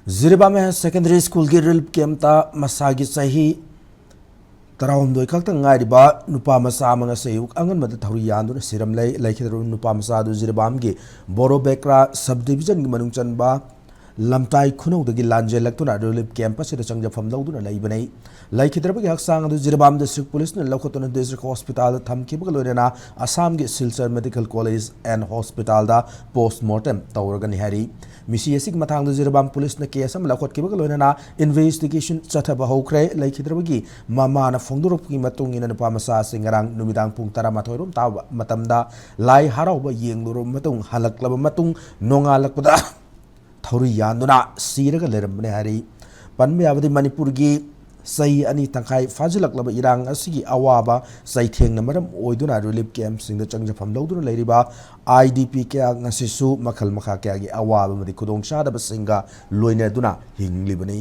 Jiribam secondary school की रिल्प केमता मसागी सही तराउंदोय खक्ता ngairiba nupa masa manga sayuk angan mada thori yandu siram lai khidru nupa masa du Jiribam gi Boro Bekra subdivision gi manung chanba lamtai khunau dagi lanje laktuna relief campus ida changja famlau duna laibanai lai khidru gi haksang du Jiribam district police ne lokotona district hospital thamki bag loirena Assam gi Silchar medical college and hospital da postmortem tawrgan hari misi esik mathang du Jiribam police ne case am lokot ki bag loirena investigation chathaba hokre lai khidru gi mama na phongdurup ki matung ina nupa masa singarang numidang pung 12 rom taw matamda lai harau ba yenglurum matung halaklaba matung nongalakpada thori yanduna siraga lerambne hari panme abadi Manipur gi sai ani tangkai fajilaklaba irang asigi awaba sai thengna maram oiduna relief camp singda changja famloduna leiriba IDP kya ngasisu makhal makha kya gi awaba madi khudong shada basinga loinaduna hinglibani